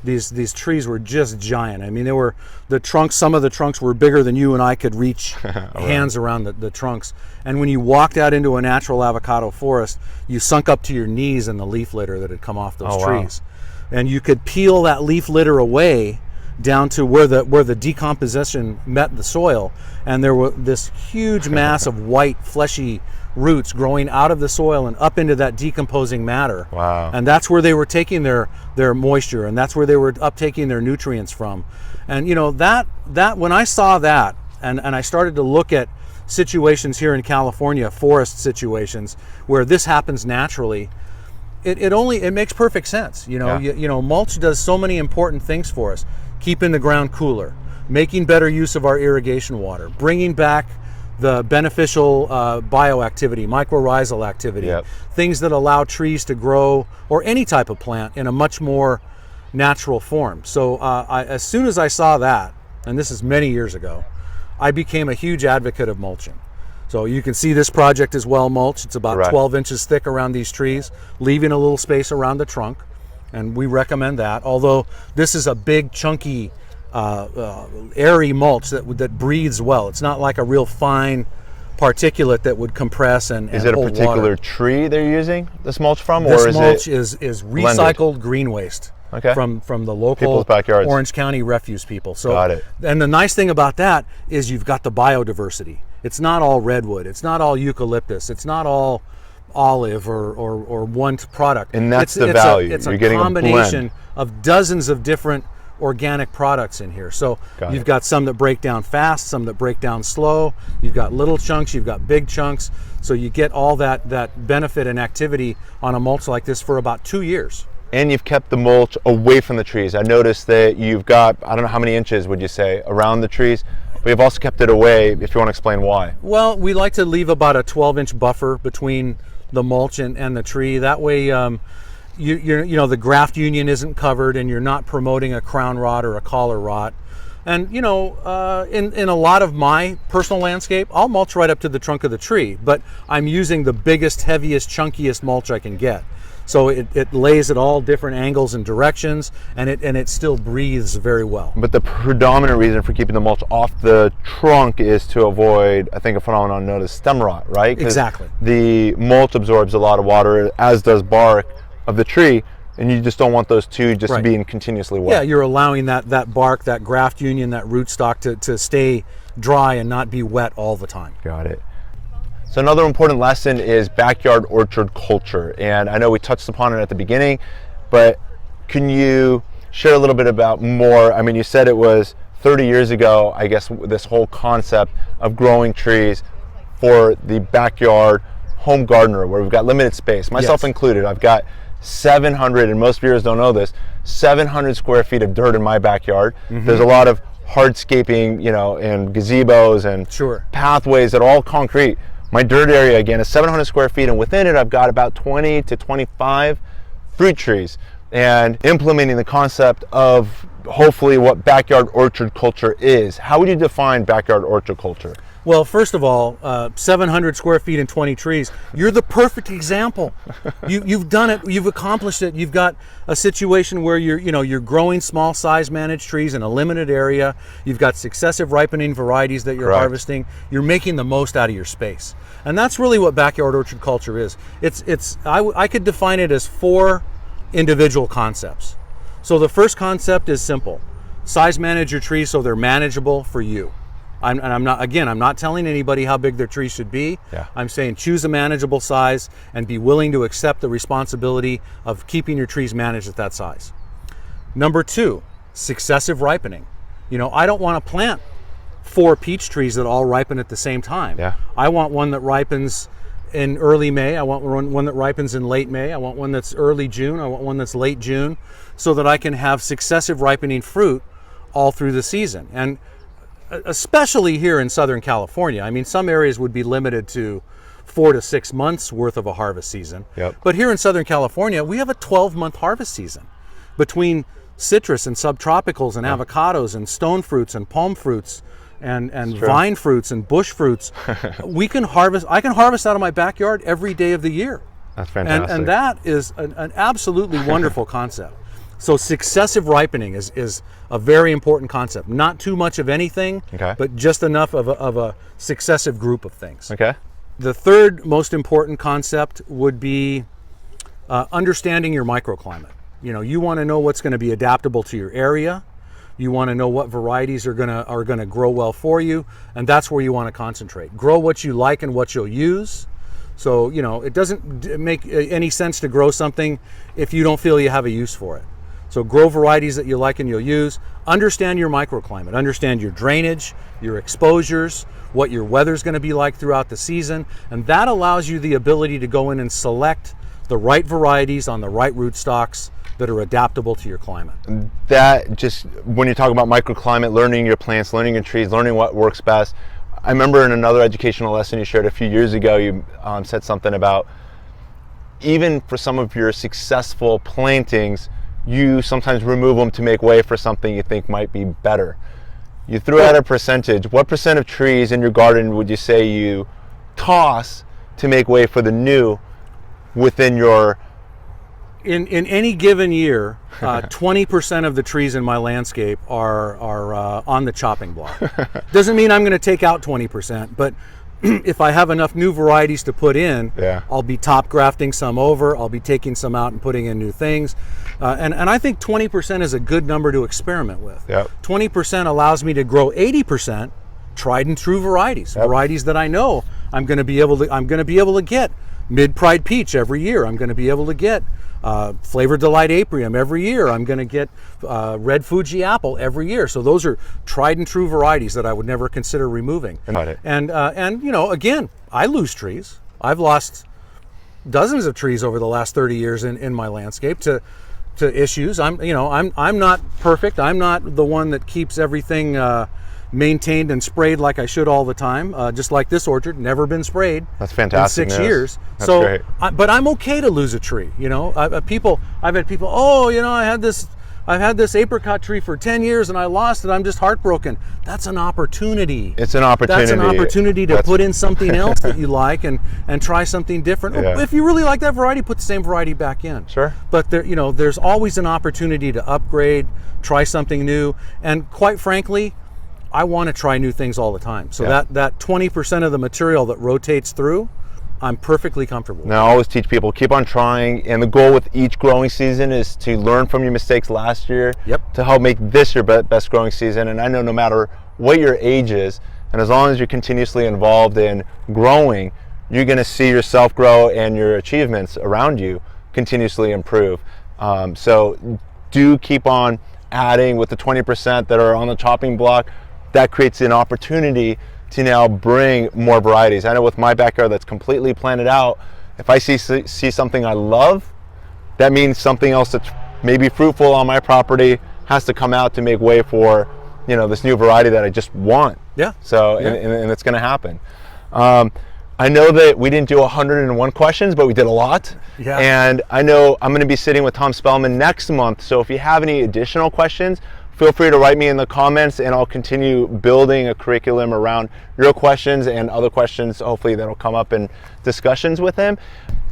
these trees were just giant. I mean, they were the trunks. Some of the trunks were bigger than you and I could reach hands around the trunks. And when you walked out into a natural avocado forest, you sunk up to your knees in the leaf litter that had come off those trees, and you could peel that leaf litter away down to where the decomposition met the soil, and there were this huge mass of white fleshy roots growing out of the soil and up into that decomposing matter. Wow. And that's where they were taking their moisture, and that's where they were uptaking their nutrients from. And you know, that when I saw that and I started to look at situations here in California, forest situations where this happens naturally, it makes perfect sense. You know, you know, mulch does so many important things for us: keeping the ground cooler, making better use of our irrigation water, bringing back the beneficial bioactivity, mycorrhizal activity, things that allow trees to grow, or any type of plant, in a much more natural form. So as soon as I saw that, and this is many years ago, I became a huge advocate of mulching. So you can see this project is well mulched. It's about 12 inches thick around these trees, leaving a little space around the trunk, and we recommend that. Although this is a big, chunky, airy mulch that breathes well. It's not like a real fine particulate that would compress and is it a hold particular water. Tree they're using this mulch from, this or is mulch it is recycled blended? Green waste. Okay. from the local People's backyards. Orange County refuse people. So, Got it. and the nice thing about that is you've got the biodiversity. It's not all redwood. It's not all eucalyptus. It's not all olive or one product. And that's the it's value. It's You're a getting combination a blend of dozens of different organic products in here. So you've got some that break down fast, some that break down slow. You've got little chunks, you've got big chunks. So you get all that benefit and activity on a mulch like this for about 2 years. And you've kept the mulch away from the trees. I noticed that you've got, I don't know how many inches would you say, around the trees, but you've also kept it away, if you want to explain why. Well, we like to leave about a 12-inch buffer between the mulch and the tree. That way, you know, the graft union isn't covered and you're not promoting a crown rot or a collar rot. And you know, in a lot of my personal landscape, I'll mulch right up to the trunk of the tree, but I'm using the biggest, heaviest, chunkiest mulch I can get. So it lays at all different angles and directions, and it still breathes very well. But the predominant reason for keeping the mulch off the trunk is to avoid, I think, a phenomenon known as stem rot, right? 'Cause exactly. the mulch absorbs a lot of water, as does bark of the tree, and you just don't want those two just being continuously wet. Yeah, you're allowing that bark, that graft union, that rootstock to stay dry and not be wet all the time. Got it. So another important lesson is backyard orchard culture. And I know we touched upon it at the beginning, but can you share a little bit about more? I mean, you said it was 30 years ago, I guess, this whole concept of growing trees for the backyard home gardener, where we've got limited space, myself included. I've got 700, and most viewers don't know this, 700 square feet of dirt in my backyard. There's a lot of hardscaping, you know, and gazebos and pathways that are all concrete. My dirt area, again, is 700 square feet, and within it I've got about 20 to 25 fruit trees. And implementing the concept of hopefully what backyard orchard culture is. How would you define backyard orchard culture? Well, first of all, 700 square feet and 20 trees, you're the perfect example. You've done it, you've accomplished it. You've got a situation where you're growing small size managed trees in a limited area. You've got successive ripening varieties that you're harvesting. You're making the most out of your space. And that's really what backyard orchard culture is. I could define it as 4 individual concepts. So the first concept is simple. Size manage your trees so they're manageable for you. I'm not telling anybody how big their tree should be. I'm saying choose a manageable size and be willing to accept the responsibility of keeping your trees managed at that size. Number 2, successive ripening. You know, I don't want to plant 4 peach trees that all ripen at the same time. I want one that ripens in early May. I want one that ripens in late May. I want one that's early June. I want one that's late June, so that I can have successive ripening fruit all through the season. And especially here in Southern California, I mean, some areas would be limited to 4 to 6 months worth of a harvest season. But here in Southern California, we have a 12-month harvest season between citrus and subtropicals and avocados and stone fruits and palm fruits and vine fruits and bush fruits. I can harvest out of my backyard every day of the year. That's fantastic. And that is an absolutely wonderful concept. So successive ripening is a very important concept. Not too much of anything, but just enough of a successive group of things. The third most important concept would be understanding your microclimate. You know, you want to know what's going to be adaptable to your area. You want to know what varieties are going to grow well for you, and that's where you want to concentrate. Grow what you like and what you'll use. So, you know, it doesn't make any sense to grow something if you don't feel you have a use for it. So grow varieties that you like and you'll use. Understand your microclimate. Understand your drainage, your exposures, what your weather's going to be like throughout the season, and that allows you the ability to go in and select the right varieties on the right rootstocks that are adaptable to your climate. That just, when you talk about microclimate, learning your plants, learning your trees, learning what works best. I remember in another educational lesson you shared a few years ago, you said something about even for some of your successful plantings, you sometimes remove them to make way for something you think might be better. You threw out a percentage. What percent of trees in your garden would you say you toss to make way for the new within your... In any given year, 20% of the trees in my landscape are on the chopping block. Doesn't mean I'm going to take out 20%, but if I have enough new varieties to put in, Yeah. I'll be top grafting some over, I'll be taking some out and putting in new things. And I think 20% is a good number to experiment with. Yep. 20% allows me to grow 80% tried and true varieties, varieties that I know I'm going to be able to get mid-pride peach every year. I'm going to be able to get Flavored Delight Aprium every year. I'm going to get Red Fuji Apple every year. So those are tried and true varieties that I would never consider removing. Got it. And you know, again, I lose trees. I've lost dozens of trees over the last 30 years in my landscape to issues. I'm not perfect. I'm not the one that keeps everything maintained and sprayed like I should all the time. Just like this orchard, never been sprayed. That's fantastic. In 6 years. That's great. But I'm okay to lose a tree. You know, I've had people. Oh, you know, I've had this apricot tree for 10 years and I lost it. I'm just heartbroken. That's an opportunity. It's an opportunity. That's an opportunity to put in something else that you like and try something different. Yeah. If you really like that variety, put the same variety back in. Sure. But there, you know, there's always an opportunity to upgrade, try something new, and quite frankly, I want to try new things all the time. So that 20% of the material that rotates through, I'm perfectly comfortable with. Now, I always teach people, keep on trying, and the goal with each growing season is to learn from your mistakes last year to help make this your best growing season. And I know no matter what your age is, and as long as you're continuously involved in growing, you're going to see yourself grow and your achievements around you continuously improve. So do keep on adding with the 20% that are on the chopping block. That creates an opportunity to now bring more varieties. I know with my backyard that's completely planted out, if I see something I love, that means something else that's maybe fruitful on my property has to come out to make way for, you know, this new variety that I just want. Yeah. So, and it's going to happen. I know that we didn't do 101 questions, but we did a lot. Yeah. And I know I'm going to be sitting with Tom Spellman next month. So if you have any additional questions, feel free to write me in the comments and I'll continue building a curriculum around your questions and other questions, hopefully that'll come up in discussions with him.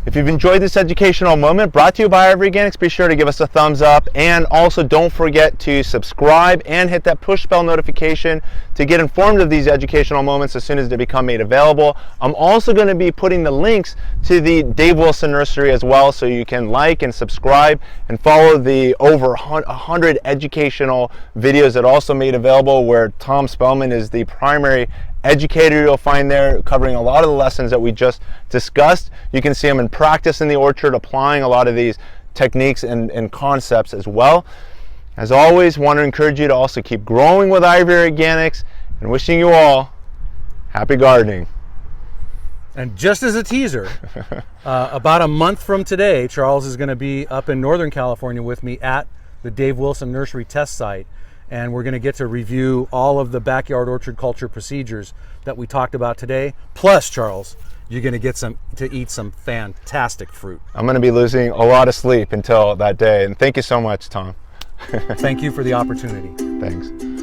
If you've enjoyed this educational moment brought to you by Hybridizing, be sure to give us a thumbs up, and also don't forget to subscribe and hit that push bell notification to get informed of these educational moments as soon as they become made available. I'm also going to be putting the links to the Dave Wilson Nursery as well, so you can like and subscribe and follow the over 100 educational videos that are also made available, where Tom Spellman is the primary educator you'll find there, covering a lot of the lessons that we just discussed. You can see him in practice in the orchard, applying a lot of these techniques and concepts as well. As always, want to encourage you to also keep growing with Ivory Organics, and wishing you all happy gardening. And just as a teaser, about a month from today, Charles is going to be up in Northern California with me at the Dave Wilson Nursery test site. And we're going to get to review all of the backyard orchard culture procedures that we talked about today. Plus, Charles, you're going to get to eat some fantastic fruit. I'm going to be losing a lot of sleep until that day. And thank you so much, Tom. Thank you for the opportunity. Thanks.